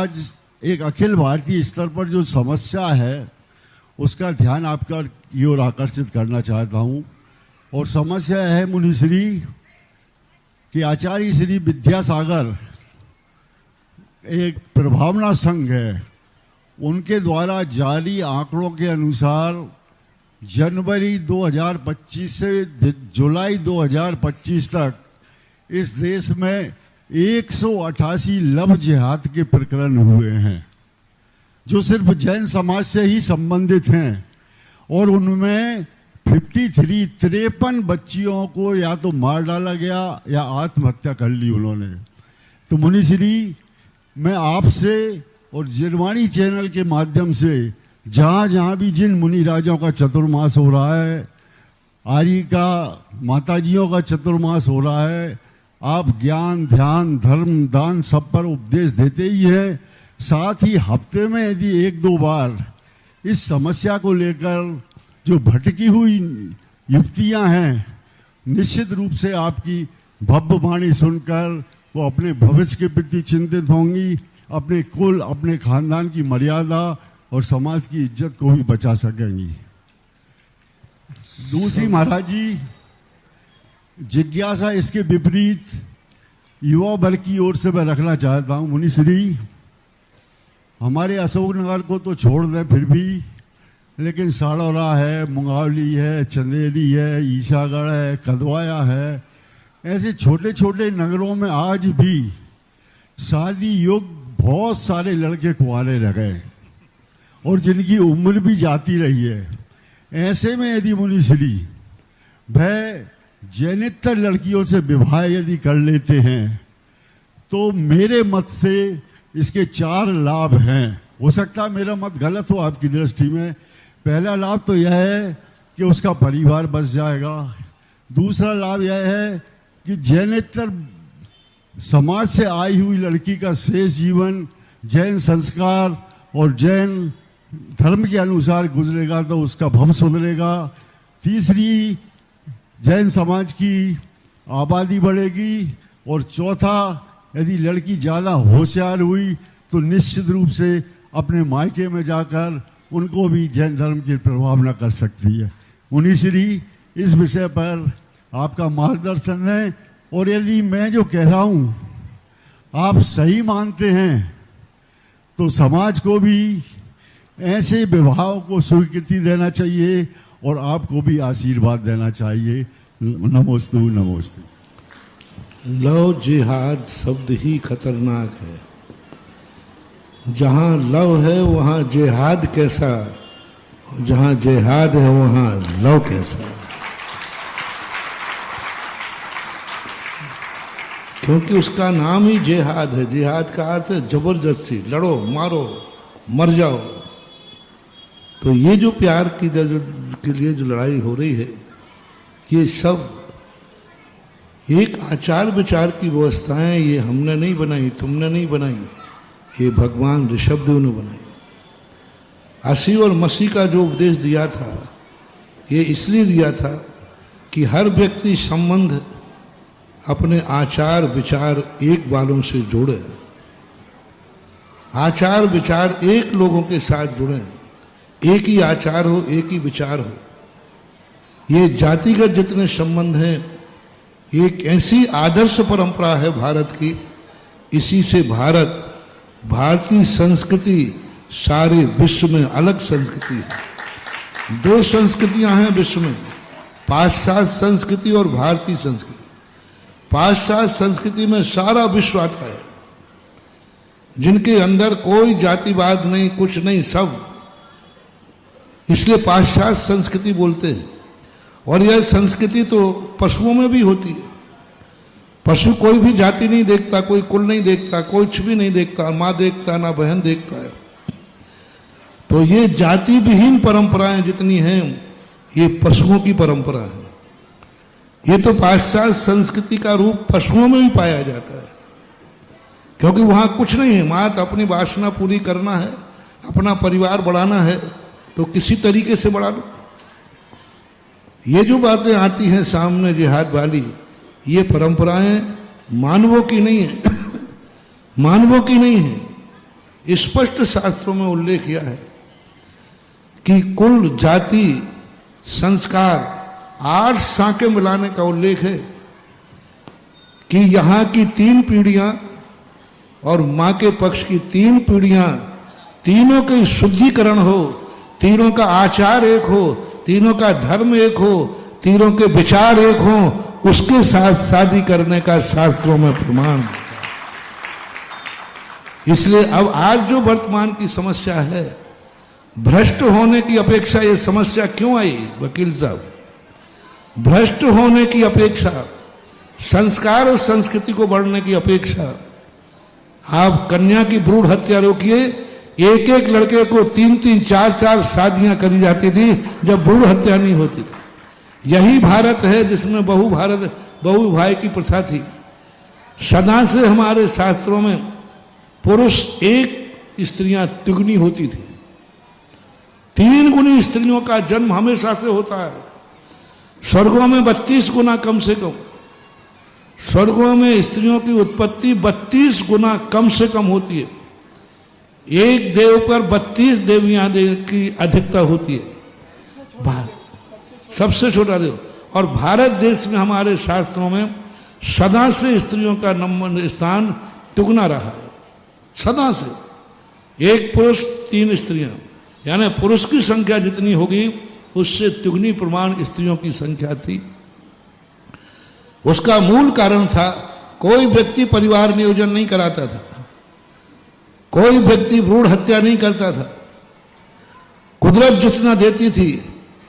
आज एक अखिल भारतीय स्तर पर जो समस्या है उसका ध्यान आपका की ओर आकर्षित करना चाहता हूं। और समस्या है मुनिश्री कि आचार्य श्री विद्यासागर एक प्रभावना संघ है, उनके द्वारा जारी आंकड़ों के अनुसार जनवरी 2025 से जुलाई 2025 तक इस देश में 188 लव जिहाद के प्रकरण हुए हैं जो सिर्फ जैन समाज से ही संबंधित हैं, और उनमें 53 बच्चियों को या तो मार डाला गया या आत्महत्या कर ली उन्होंने। तो मुनिश्री, मैं आपसे और जिरवाणी चैनल के माध्यम से जहां जहां भी जिन मुनि राजाओं का चतुर्मास हो रहा है, आर्य का माताजियों का चतुर्मास हो रहा है, आप ज्ञान, ध्यान, धर्म, दान सब पर उपदेश देते ही हैं। साथ ही हफ्ते में यदि 1-2 बार इस समस्या को लेकर जो भटकी हुई युवतियां हैं, निश्चित रूप से आपकी भव्य वाणी सुनकर वो अपने भविष्य के प्रति चिंतित होंगी, अपने कुल, अपने खानदान की मर्यादा और समाज की इज्जत को भी बचा सकेंगी। दूसरी महाराज जी, जिज्ञासा इसके विपरीत युवा वर्ग की ओर से मैं रखना चाहता हूं। मुनिश्री, हमारे अशोकनगर को तो छोड़ दें फिर भी, लेकिन साड़ौरा है, मुंगावली है, चंदेरी है, ईशागढ़ है, कदवाया है, ऐसे छोटे छोटे नगरों में आज भी शादी योग्य बहुत सारे लड़के कुंवारे रह गए और जिनकी उम्र भी जाती रही है। ऐसे में यदि मुनिश्री वह जैनेतर लड़कियों से विवाह यदि कर लेते हैं तो मेरे मत से इसके 4 लाभ हैं। हो सकता है मेरा मत गलत हो आपकी दृष्टि में। पहला लाभ तो यह है कि उसका परिवार बच जाएगा। दूसरा लाभ यह है कि जैनेतर समाज से आई हुई लड़की का शेष जीवन जैन संस्कार और जैन धर्म के अनुसार गुजरेगा तो उसका भव सुधरेगा। तीसरी, जैन समाज की आबादी बढ़ेगी। और चौथा, यदि लड़की ज्यादा होशियार हुई तो निश्चित रूप से अपने मायके में जाकर उनको भी जैन धर्म के प्रभाव न कर सकती है। मुनिश्री, इस विषय पर आपका मार्गदर्शन है, और यदि मैं जो कह रहा हूं आप सही मानते हैं तो समाज को भी ऐसे विवाहों को स्वीकृति देना चाहिए और आपको भी आशीर्वाद देना चाहिए। नमोस्तु नमोस्तु। लव जिहाद शब्द ही खतरनाक है। जहां लव है वहां जिहाद कैसा, और जहां जिहाद है वहां लव कैसा। क्योंकि उसका नाम ही जिहाद है। जिहाद का अर्थ है जबरदस्ती, लड़ो, मारो, मर जाओ। तो ये जो प्यार की के लिए जो लड़ाई हो रही है, ये सब एक आचार विचार की व्यवस्थाएं, ये हमने नहीं बनाई, तुमने नहीं बनाई, ये भगवान ऋषभदेव ने बनाई। असी और मसीह का जो उपदेश दिया था, ये इसलिए दिया था कि हर व्यक्ति संबंध अपने आचार विचार एक वालों से जोड़े, आचार विचार एक लोगों के साथ जुड़े, एक ही आचार हो, एक ही विचार हो। ये जातिगत जितने संबंध हैं, एक ऐसी आदर्श परंपरा है भारत की, इसी से भारत, भारतीय संस्कृति सारे विश्व में अलग संस्कृति है। 2 संस्कृतियां हैं विश्व में, पाश्चात्य संस्कृति और भारतीय संस्कृति। पाश्चात्य संस्कृति में सारा विश्व आता है, जिनके अंदर कोई जातिवाद नहीं, कुछ नहीं, सब, इसलिए पाश्चात्य संस्कृति बोलते हैं। और यह संस्कृति तो पशुओं में भी होती है। पशु कोई भी जाति नहीं देखता, कोई कुल नहीं देखता, कुछ भी नहीं देखता, मां देखता ना बहन देखता है। तो ये जाति विहीन परंपराएं जितनी हैं, ये पशुओं की परंपरा है। ये तो पाश्चात्य संस्कृति का रूप पशुओं में भी पाया जाता है, क्योंकि वहां कुछ नहीं है, मात्र अपनी वासना पूरी करना है, अपना परिवार बढ़ाना है, तो किसी तरीके से बढ़ा लो। ये जो बातें आती हैं सामने जिहाद वाली, ये परंपराएं मानवों की नहीं है, मानवों की नहीं है, स्पष्ट शास्त्रों में उल्लेख किया है कि कुल जाति संस्कार 8 साके मिलाने का उल्लेख है कि यहां की 3 पीढ़ियां और मां के पक्ष की 3 पीढ़ियां, तीनों के शुद्धिकरण हो, तीनों का आचार एक हो, तीनों का धर्म एक हो, तीनों के विचार एक हो, उसके साथ शादी करने का शास्त्रों में प्रमाण। इसलिए अब आज जो वर्तमान की समस्या है, भ्रष्ट होने की अपेक्षा ये समस्या क्यों आई वकील साहब? भ्रष्ट होने की अपेक्षा, संस्कार और संस्कृति को बढ़ने की अपेक्षा, आप कन्या की भ्रूण हत्या रोकिए। एक एक लड़के को 3-3, 4-4 शादियां करी जाती थी जब भ्रूण हत्या नहीं होती थी। यही भारत है जिसमें बहु विवाह की प्रथा थी। सदा से हमारे शास्त्रों में पुरुष 1, स्त्रियां तिगुनी होती थी। 3 गुनी स्त्रियों का जन्म हमेशा से होता है। स्वर्गों में 32 गुना कम से कम, स्वर्गों में स्त्रियों की उत्पत्ति 32 गुना कम से कम होती है। एक देव पर 32 देवियां की अधिकता होती है, सबसे छोटा देव। और भारत देश में हमारे शास्त्रों में सदा से स्त्रियों का नंबर स्थान तिगुना रहा है, सदा से। 1 पुरुष 3 स्त्रियां, यानी पुरुष की संख्या जितनी होगी उससे तिगुनी प्रमाण स्त्रियों की संख्या थी। उसका मूल कारण था, कोई व्यक्ति परिवार नियोजन नहीं कराता था, कोई व्यक्ति भ्रूण हत्या नहीं करता था। कुदरत जितना देती थी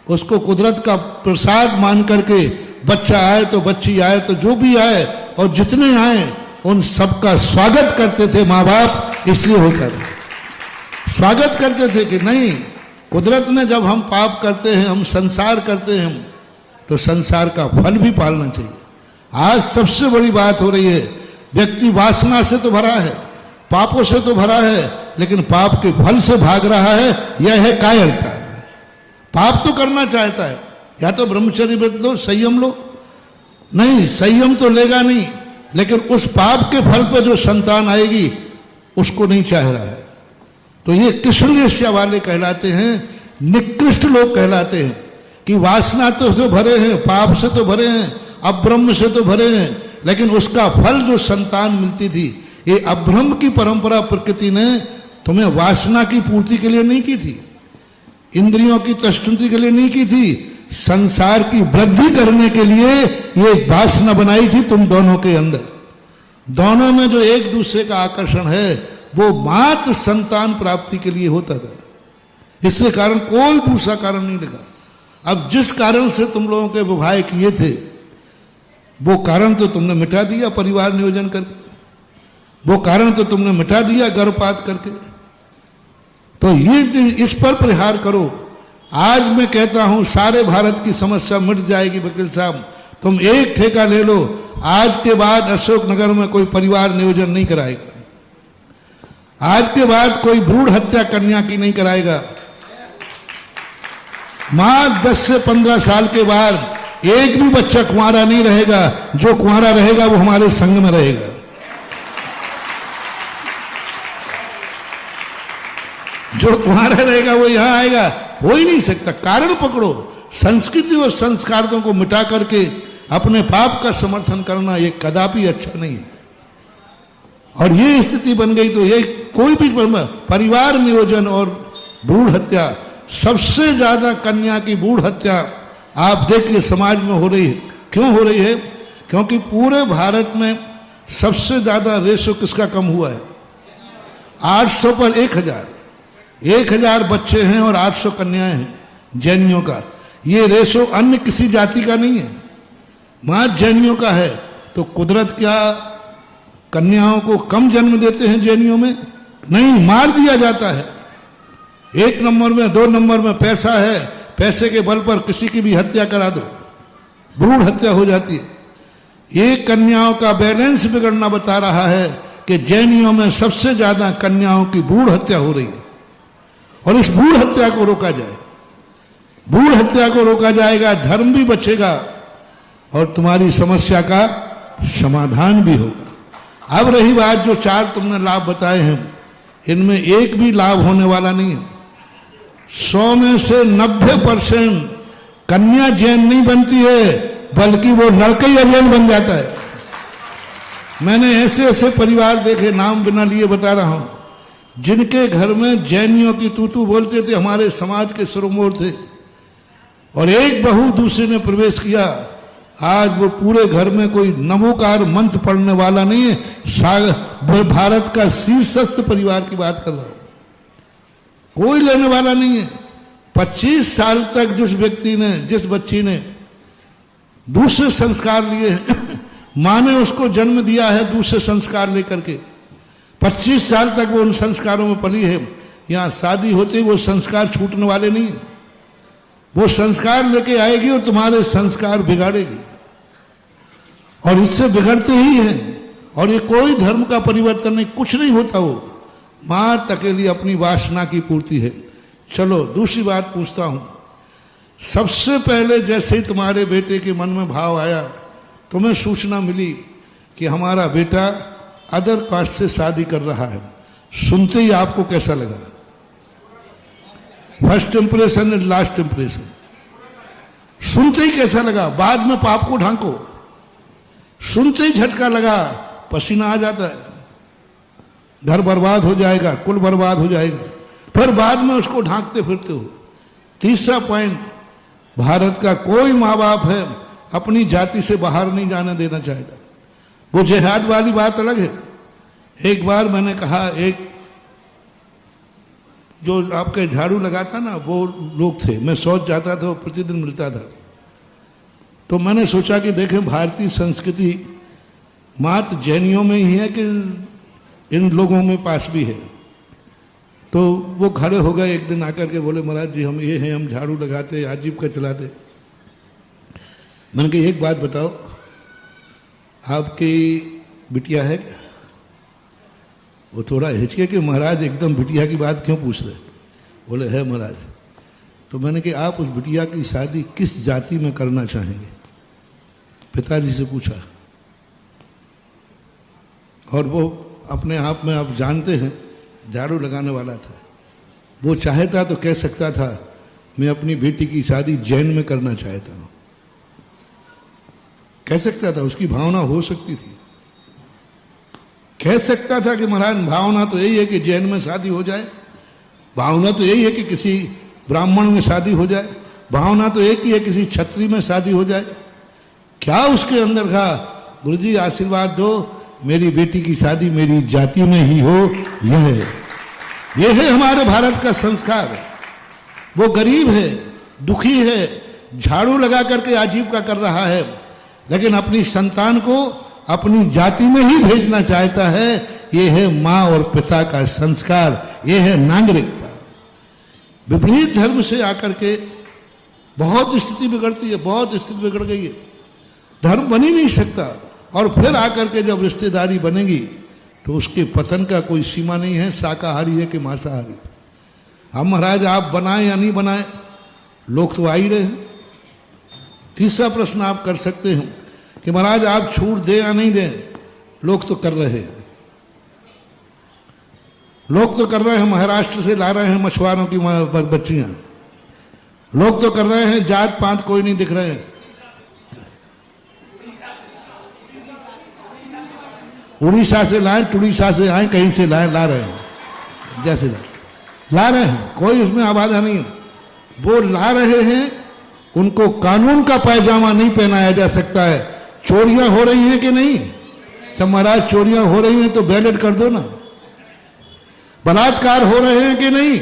उसको कुदरत का प्रसाद मान करके, बच्चा आए तो बच्ची आए तो जो भी आए और जितने आए उन सबका स्वागत करते थे माँ बाप। इसलिए होता था, स्वागत करते थे कि नहीं, कुदरत ने जब हम पाप करते हैं, हम संसार करते हैं, तो संसार का फल भी पालना चाहिए। आज सबसे बड़ी बात हो रही है, व्यक्ति वासना से तो भरा है, पापों से तो भरा है, लेकिन पाप के फल से भाग रहा है। यह है कायरता। पाप तो करना चाहता है, या तो ब्रह्मचर्य व्रत लो, संयम लो, नहीं संयम तो लेगा नहीं, लेकिन उस पाप के फल पर जो संतान आएगी उसको नहीं चाह रहा है। तो ये कृष्णेश्या वाले कहलाते हैं, निकृष्ट लोग कहलाते हैं कि वासना तो से भरे हैं, पाप से तो भरे हैं, अब्रह्म से तो भरे हैं, लेकिन उसका फल जो संतान मिलती थी, ये अब्रह्म की परंपरा प्रकृति ने तुम्हें वासना की पूर्ति के लिए नहीं की थी, इंद्रियों की तृष्णा के लिए नहीं की थी, संसार की वृद्धि करने के लिए ये वासना बनाई थी तुम दोनों के अंदर। दोनों में जो एक दूसरे का आकर्षण है वो मात्र संतान प्राप्ति के लिए होता था। इसके कारण कोई दूसरा कारण नहीं लगा। अब जिस कारण से तुम लोगों के विवाह किए थे वो कारण तो तुमने मिटा दिया परिवार नियोजन करके, वो कारण तो तुमने मिटा दिया गर्भपात करके। तो ये इस पर प्रहार करो। आज मैं कहता हूं सारे भारत की समस्या मिट जाएगी। वकील साहब, तुम एक ठेका ले लो, आज के बाद अशोकनगर में कोई परिवार नियोजन नहीं कराएगा, आज के बाद कोई भ्रूण हत्या कन्या की नहीं कराएगा। मां 10 से 15 साल के बाद एक भी बच्चा कुंवारा नहीं रहेगा, जो कुंवारा रहेगा वो हमारे संग में रहेगा। जो कुंवारा रहेगा वो यहां आएगा, हो ही नहीं सकता। कारण पकड़ो, संस्कृति और संस्कारों को मिटा करके अपने पाप का समर्थन करना ये कदापि अच्छा नहीं है। और ये स्थिति बन गई तो ये कोई भी परिवार नियोजन और भ्रूण हत्या, सबसे ज्यादा कन्या की भ्रूण हत्या आप देखिए समाज में हो रही है। क्यों हो रही है? क्योंकि पूरे भारत में सबसे ज्यादा रेशो किसका कम हुआ है? 800 पर 1000 बच्चे हैं और 800 कन्याएं हैं जैनियों का। ये रेशो अन्य किसी जाति का नहीं है, मात्र जैनियों का है। तो कुदरत क्या कन्याओं को कम जन्म देते हैं जैनियों में? नहीं, मार दिया जाता है। 1 नंबर में 2 नंबर में पैसा है, पैसे के बल पर किसी की भी हत्या करा दो, भ्रूण हत्या हो जाती है। ये कन्याओं का बैलेंस बिगड़ना बता रहा है कि जैनियों में सबसे ज्यादा कन्याओं की भ्रूण हत्या हो रही है। और इस भ्रूण हत्या को रोका जाए, भ्रूण हत्या को रोका जाएगा, धर्म भी बचेगा और तुम्हारी समस्या का समाधान भी होगा। अब रही बात जो 4 तुमने लाभ बताए हैं, इनमें एक भी लाभ होने वाला नहीं है। 100 में से 90% कन्या जैन नहीं बनती है, बल्कि वो लड़का ही अजैन बन जाता है। मैंने ऐसे ऐसे परिवार देखे, नाम बिना लिए बता रहा हूं, जिनके घर में जैनियों की तू बोलते थे, हमारे समाज के सिरमौर थे, और एक बहू दूसरे ने प्रवेश किया, आज वो पूरे घर में कोई नमोकार मंत्र पढ़ने वाला नहीं है। भारत का शीर्षस्थ परिवार की बात कर रहा हूं, कोई लेने वाला नहीं है। 25 साल तक जिस बच्ची ने दूसरे संस्कार लिए हैं, मां ने उसको जन्म दिया है दूसरे संस्कार लेकर के, 25 साल तक वो उन संस्कारों में पली है। यहां शादी होते वो संस्कार छूटने वाले नहीं, वो संस्कार लेके आएगी और तुम्हारे संस्कार बिगाड़ेगी, और इससे बिगड़ते ही हैं। और ये कोई धर्म का परिवर्तन नहीं, कुछ नहीं होता, वो मां अकेली अपनी वासना की पूर्ति है। चलो दूसरी बात पूछता हूं, सबसे पहले जैसे ही तुम्हारे बेटे के मन में भाव आया, तुम्हें सूचना मिली कि हमारा बेटा अदर कास्ट से शादी कर रहा है, सुनते ही आपको कैसा लगा? First impression and last impression, सुनते ही कैसा लगा? बाद में पाप को ढांको, सुनते ही झटका लगा, पसीना आ जाता है, घर बर्बाद हो जाएगा, कुल बर्बाद हो जाएगा, फिर बाद में उसको ढांकते फिरते हो। तीसरा पॉइंट, भारत का कोई माँ बाप है अपनी जाति से बाहर नहीं जाने देना चाहता। वो जिहाद वाली बात अलग है। एक बार मैंने कहा, एक जो आपके झाड़ू लगाता ना वो लोग थे, मैं सोच जाता था, वो प्रतिदिन मिलता था, तो मैंने सोचा कि देखें भारतीय संस्कृति मात्र जैनियों में ही है कि इन लोगों में पास भी है। तो वो खड़े हो गए एक दिन आकर के, बोले महाराज जी हम ये हैं, हम झाड़ू लगाते, आजीविका चलाते। मैंने कहा एक बात बताओ, आपकी बिटिया है क्या? वो थोड़ा हिचके कि महाराज एकदम बिटिया की बात क्यों पूछ रहे? बोले है महाराज। तो मैंने कहा आप उस बिटिया की शादी किस जाति में करना चाहेंगे? पिताजी से पूछा, और वो अपने आप में आप जानते हैं झाड़ू लगाने वाला था। वो चाहता तो कह सकता था मैं अपनी बेटी की शादी जैन में करना चाहता हूं, कह सकता था, उसकी भावना हो सकती थी। कह सकता था कि महाराज भावना तो यही है कि जैन में शादी हो जाए, भावना तो यही है कि किसी ब्राह्मण में शादी हो जाए, भावना तो एक ही है किसी क्षत्रिय में शादी हो जाए। क्या उसके अंदर कहा, गुरुजी आशीर्वाद दो, मेरी बेटी की शादी मेरी जाति में ही हो। यह है हमारे भारत का संस्कार। वो गरीब है, दुखी है, झाड़ू लगा करके आजीविका कर रहा है, लेकिन अपनी संतान को अपनी जाति में ही भेजना चाहता है। ये है मां और पिता का संस्कार, ये है नागरिकता। विपरीत धर्म से आकर के बहुत स्थिति बिगड़ती है, बहुत स्थिति बिगड़ गई है, धर्म बन ही नहीं सकता। और फिर आकर के जब रिश्तेदारी बनेगी तो उसके पतन का कोई सीमा नहीं है, शाकाहारी है कि मांसाहारी। हम महाराज आप बनाए या नहीं बनाए, लोग तो आ ही रहे हैं। तीसरा प्रश्न आप कर सकते हैं कि महाराज आप छूट दें या नहीं दें, लोग तो कर रहे हैं, लोग तो कर रहे हैं। महाराष्ट्र से ला रहे हैं मछुआरों की बच्चियां, लोग तो कर रहे हैं, जात पात कोई नहीं दिख रहे हैं। उड़ीसा से लाए, टुड़ीसा से आए, कहीं से लाए, ला रहे हैं, जैसे ला रहे हैं, कोई उसमें आबादा नहीं। वो ला रहे हैं, उनको कानून का पायजामा नहीं पहनाया जा सकता है। चोरियां हो रही हैं कि नहीं? जब महाराज चोरियां हो रही हैं तो बैलेट कर दो ना। बलात्कार हो रहे हैं कि नहीं,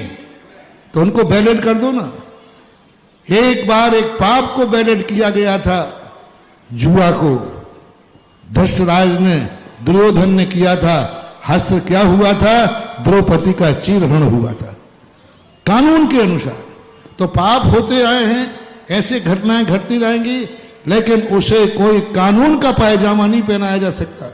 तो उनको बैलेट कर दो ना। एक बार एक पाप को बैलेट किया गया था, जुआ को धृतराष्ट्र ने, दुर्योधन ने किया था। हस्त्र क्या हुआ था? द्रौपदी का चीरहरण हुआ था कानून के अनुसार। तो पाप होते आए हैं, ऐसे घटनाएं घटती रहेंगी, लेकिन उसे कोई कानून का पायजामा नहीं पहनाया जा सकता,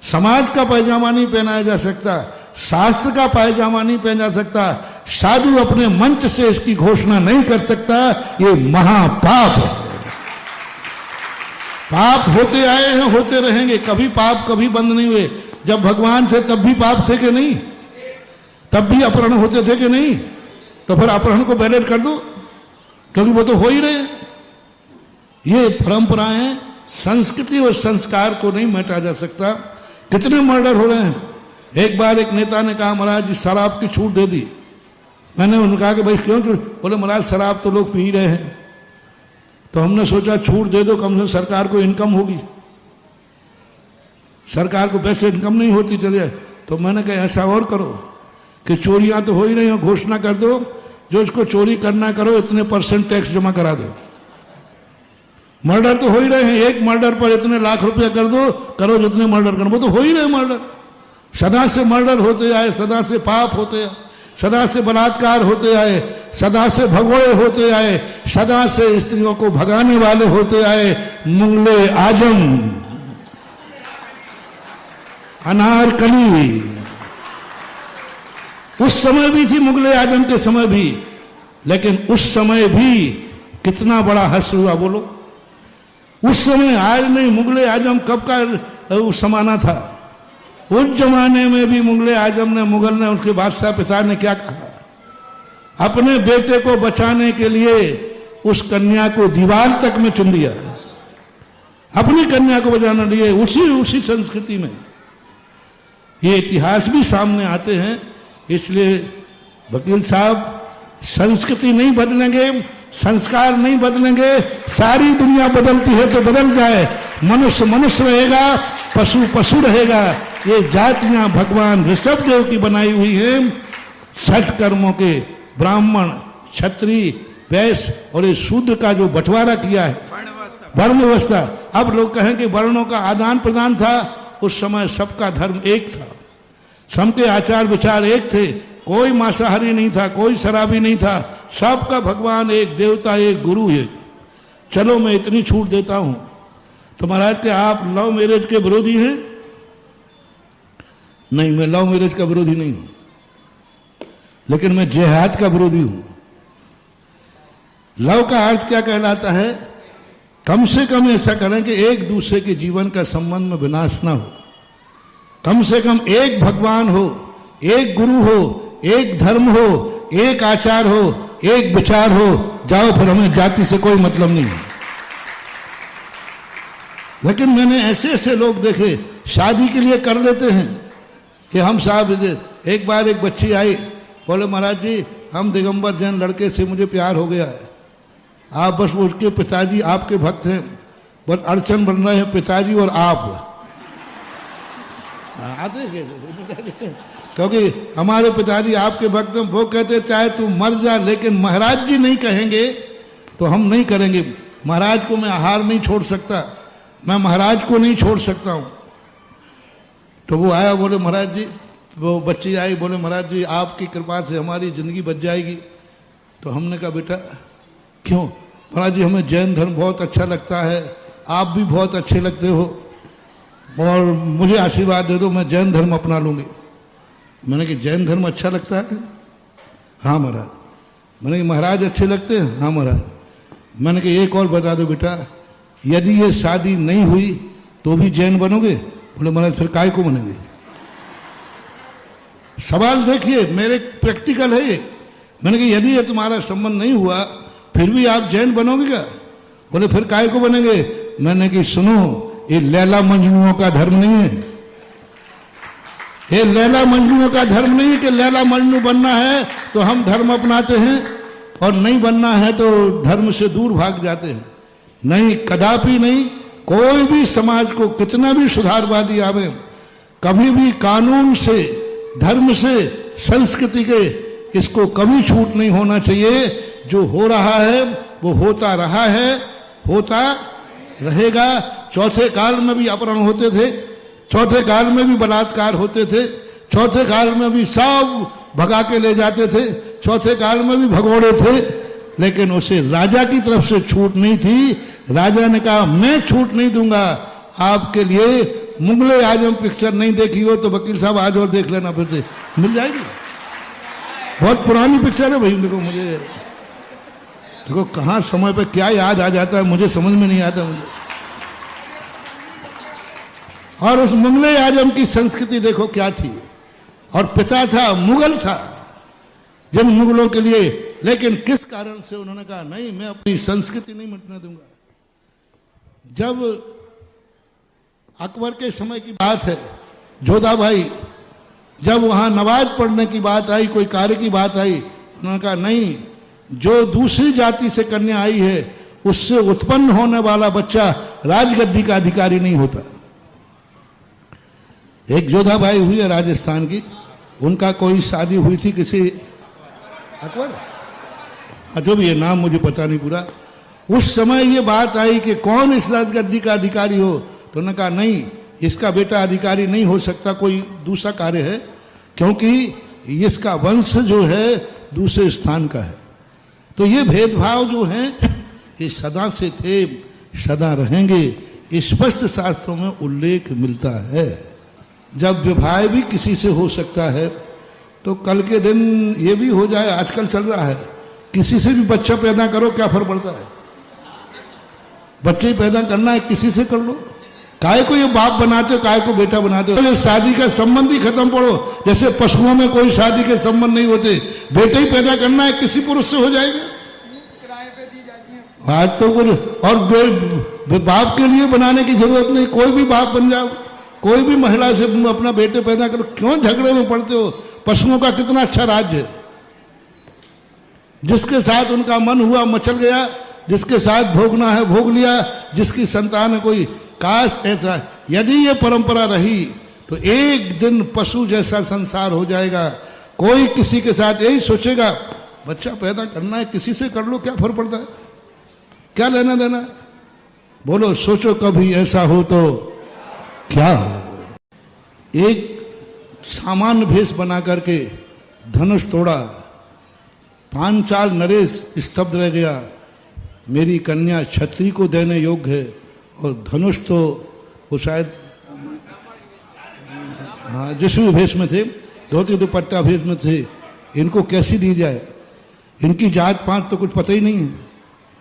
समाज का पायजामा नहीं पहनाया जा सकता, शास्त्र का पायजामा नहीं पहना जा सकता। साधु अपने मंच से इसकी घोषणा नहीं कर सकता, ये महापाप है। पाप होते आए हैं, होते रहेंगे, कभी पाप कभी बंद नहीं हुए। जब भगवान थे तब भी पाप थे कि नहीं? तब भी अपहरण होते थे कि नहीं? तो फिर अपहरण को बैलेट कर दो, क्योंकि वो तो हो ही रहे हैं। ये परंपराएं, संस्कृति और संस्कार को नहीं मिटा जा सकता। कितने मर्डर हो रहे हैं। एक बार एक नेता ने कहा, महाराज जी शराब की छूट दे दी। मैंने उन्हें कहा कि भाई क्यों? बोले महाराज शराब तो लोग पी रहे हैं। तो हमने सोचा छूट दे दो, कम से कम सरकार को इनकम होगी। सरकार को पैसे इनकम नहीं होती चले। तो मैंने कहा ऐसा और करो कि चोरियां तो हो ही नहीं हो, घोषणा कर दो जो इसको चोरी करना करो इतने % टैक्स जमा करा दो। मर्डर तो हो ही रहे हैं, एक मर्डर पर इतने लाख रुपया कर दो, करो जितने मर्डर करो, वो तो हो ही रहे मर्डर। सदा से मर्डर होते आए, सदा से पाप होते आए, सदा से बलात्कार होते आए, सदा से भगोड़े होते आए, सदा से स्त्रियों को भगाने वाले होते आए। मुगले आजम, अनारकली, उस समय भी थी, मुगले आजम के समय भी। लेकिन उस समय भी कितना बड़ा हश्र हुआ बोलो। उस समय, आज नहीं, मुगले आजम कब का उस जमाना था। उस जमाने में भी मुगले आजम ने, मुगल ने, उसके बादशाह पिता ने क्या कहा? अपने बेटे को बचाने के लिए उस कन्या को दीवार तक में चुन दिया, अपनी कन्या को बचाने लिए। उसी संस्कृति में ये इतिहास भी सामने आते हैं। इसलिए वकील साहब, संस्कृति नहीं बदलेंगे, संस्कार नहीं बदलेंगे, सारी दुनिया बदलती है तो बदल जाए। मनुष्य मनुष्य रहेगा, पशु पशु रहेगा। ये जातियां भगवान ऋषभ देव की बनाई हुई है। 6 कर्मों के ब्राह्मण, क्षत्रिय, वैश्य और ये शूद्र का जो बंटवारा किया है, वर्ण व्यवस्था। अब लोग कहें कि वर्णों का आदान प्रदान था। उस समय सबका धर्म एक था, सबके आचार विचार एक थे। कोई मांसाहारी नहीं था, कोई शराबी नहीं था, सबका भगवान एक, देवता एक, गुरु एक। चलो मैं इतनी छूट देता हूं। तो महाराज के आप लव मैरिज के विरोधी हैं? नहीं, मैं लव मैरिज का विरोधी नहीं हूं, लेकिन मैं जिहाद का विरोधी हूं। लव का अर्थ क्या कहलाता है? कम से कम ऐसा करें कि एक दूसरे के जीवन का संबंध में विनाश ना हो। कम से कम एक भगवान हो, एक गुरु हो, एक धर्म हो, एक आचार हो, एक विचार हो। जाओ, फिर हमें जाति से कोई मतलब नहीं है। लेकिन मैंने ऐसे ऐसे लोग देखे शादी के लिए कर लेते हैं कि हम साहब। एक बार एक बच्ची आई, बोले महाराज जी हम दिगंबर जैन लड़के से मुझे प्यार हो गया है। आप बस उसके पिताजी आपके भक्त हैं, बस अड़चन बन रहे हैं पिताजी और आप। आते क्योंकि हमारे पिताजी आपके भक्त हैं। वो कहते चाहे तू मर जा, लेकिन महाराज जी नहीं कहेंगे तो हम नहीं करेंगे। महाराज को मैं आहार नहीं छोड़ सकता, मैं महाराज को नहीं छोड़ सकता हूं। तो वो आया, बोले महाराज जी, वो बच्ची आई, बोले महाराज जी आपकी कृपा से हमारी जिंदगी बच जाएगी। तो हमने कहा बेटा क्यों? महाराज जी हमें जैन धर्म बहुत अच्छा लगता है, आप भी बहुत अच्छे लगते हो, और मुझे आशीर्वाद दे दो, मैं जैन धर्म अपना लूंगी। मैंने कहा जैन धर्म अच्छा लगता है? हाँ महाराज। मैंने कहा महाराज अच्छे लगते हैं? हाँ महाराज। मैंने कहा एक और बता दो बेटा, यदि ये शादी नहीं हुई तो भी जैन बनोगे? बोले महाराज फिर काय को बनेंगे? सवाल देखिए, मेरे प्रैक्टिकल है ये। मैंने कहा यदि ये तुम्हारा संबंध नहीं हुआ फिर भी आप जैन बनोगे क्या? बोले फिर काय को बनेंगे? मैंने कहा सुनो, ये लैला मजनूओं का धर्म नहीं है। ये लैला मजनूओं का धर्म नहीं है कि लैला मजनू बनना है तो हम धर्म अपनाते हैं और नहीं बनना है तो धर्म से दूर भाग जाते हैं। नहीं, कदापि नहीं। कोई भी समाज को कितना भी सुधारवादी आवे, कभी भी कानून से, धर्म से, संस्कृति के, इसको कभी छूट नहीं होना चाहिए। जो हो रहा है वो होता रहा है, होता रहेगा। चौथे काल में भी अपहरण होते थे, चौथे काल में भी बलात्कार होते थे, चौथे काल में भी सब भगा के ले जाते थे, चौथे काल में भी भगोड़े थे। लेकिन उसे राजा की तरफ से छूट नहीं थी। राजा ने कहा मैं छूट नहीं दूंगा आपके लिए। मुगले आजम पिक्चर नहीं देखी हो तो वकील साहब आज और देख लेना, फिर से मिल जाएगी। बहुत पुरानी पिक्चर है भाई। देखो कहां समय पे क्या याद आ जाता है मुझे समझ में नहीं आता मुझे। और उस मुगले आजम की संस्कृति देखो क्या थी। और पिता था मुगल था, जिन मुगलों के लिए, लेकिन किस कारण से उन्होंने कहा नहीं, मैं अपनी संस्कृति नहीं मिटने दूंगा। जब अकबर के समय की बात है, जोधा भाई, जब वहां नमाज पढ़ने की बात आई, कोई कार्य की बात आई, उन्होंने कहा नहीं, जो दूसरी जाति से कन्या आई है उससे उत्पन्न होने वाला बच्चा राजगद्दी का अधिकारी नहीं होता। एक जोधा भाई हुई है राजस्थान की, उनका कोई शादी हुई थी किसी अकबर, जो भी ये नाम मुझे पता नहीं पूरा। उस समय ये बात आई कि कौन इस राजगद्दी का अधिकारी हो, तो उन्होंने कहा नहीं, इसका बेटा अधिकारी नहीं हो सकता, कोई दूसरा कार्य है, क्योंकि इसका वंश जो है दूसरे स्थान का है। तो ये भेदभाव जो है ये सदा से थे, सदा रहेंगे, स्पष्ट शास्त्रों में उल्लेख मिलता है। जब विवाह भी किसी से हो सकता है तो कल के दिन ये भी हो जाए, आजकल चल रहा है, किसी से भी बच्चा पैदा करो, क्या फर्क पड़ता है, बच्चे ही पैदा करना है, किसी से कर लो, काय को ये बाप बनाते हो, काय को बेटा बनाते हो। शादी का संबंध ही खत्म पड़ो, जैसे पशुओं में कोई शादी के संबंध नहीं होते, बेटे ही पैदा करना है, किसी पुरुष से हो जाएगा। आज तो कुछ और बाप के लिए बनाने की जरूरत नहीं, कोई भी बाप बन जाओ, कोई भी महिला से अपना बेटे पैदा करो, क्यों झगड़े में पड़ते हो। पशुओं का कितना अच्छा राज्य है, जिसके साथ उनका मन हुआ मचल गया, जिसके साथ भोगना है भोग लिया, जिसकी संतान है कोई। काश ऐसा, यदि ये परंपरा रही तो एक दिन पशु जैसा संसार हो जाएगा। कोई किसी के साथ यही सोचेगा बच्चा पैदा करना है, किसी से कर लो, क्या फर्क पड़ता है, क्या लेना देना है। बोलो, सोचो कभी ऐसा हो तो क्या हो। एक सामान्य भेष बना करके धनुष तोड़ा, पांचाल नरेश स्तब्ध रह गया, मेरी कन्या छत्री को देने योग्य है, और धनुष तो वो शायद हाँ जिस भी भेष में थे, धोती दुपट्टा भेष में थे, इनको कैसी दी जाए, इनकी जात पात तो कुछ पता ही नहीं है,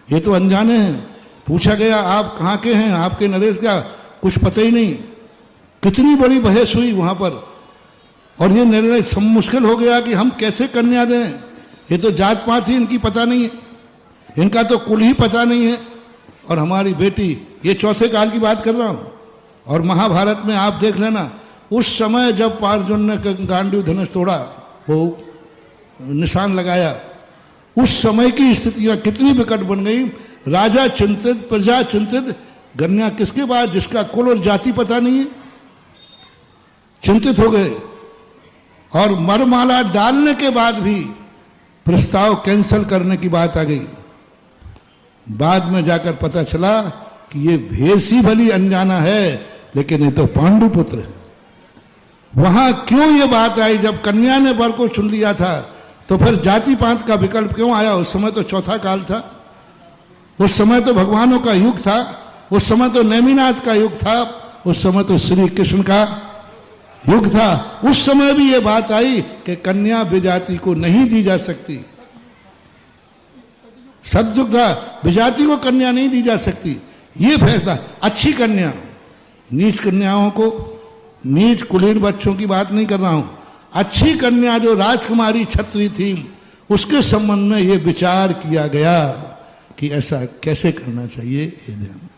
ये तो अनजाने हैं। पूछा गया आप कहाँ के हैं, आपके नरेश का कुछ पता ही नहीं। कितनी बड़ी बहस हुई वहां पर, और ये निर्णय मुश्किल हो गया कि हम कैसे कन्या दें। ये तो जात पात ही इनकी पता नहीं है, इनका तो कुल ही पता नहीं है, और हमारी बेटी, ये चौथे काल की बात कर रहा हूं। और महाभारत में आप देख लेना, उस समय जब अर्जुन ने गांडीव धनुष तोड़ा, वो निशान लगाया, उस समय की स्थितियां कितनी विकट बन गई। राजा चिंतित, प्रजा चिंतित, कन्या किसके बाद, जिसका कुल और जाति पता नहीं है, चिंतित हो गए। और मरमाला डालने के बाद भी प्रस्ताव कैंसिल करने की बात आ गई। बाद में जाकर पता चला कि ये भेष ही भली अनजाना है, लेकिन ये तो पांडु पुत्र है। वहां क्यों ये बात आई, जब कन्या ने वर को चुन लिया था, तो फिर जाति पात का विकल्प क्यों आया। उस समय तो चौथा काल था, उस समय तो भगवानों का युग था, उस समय तो नेमिनाथ का युग था, उस समय तो श्री कृष्ण का युग था। उस समय भी ये बात आई कि कन्या विजाति को नहीं दी जा सकती। सतयुग था, विजाति को कन्या नहीं दी जा सकती। ये फैसला, अच्छी कन्या, नीच कन्याओं को, नीच कुलीन बच्चों की बात नहीं कर रहा हूं, अच्छी कन्या जो राजकुमारी छत्री थी, उसके संबंध में ये विचार किया गया कि ऐसा कैसे करना चाहिए। ये ध्यान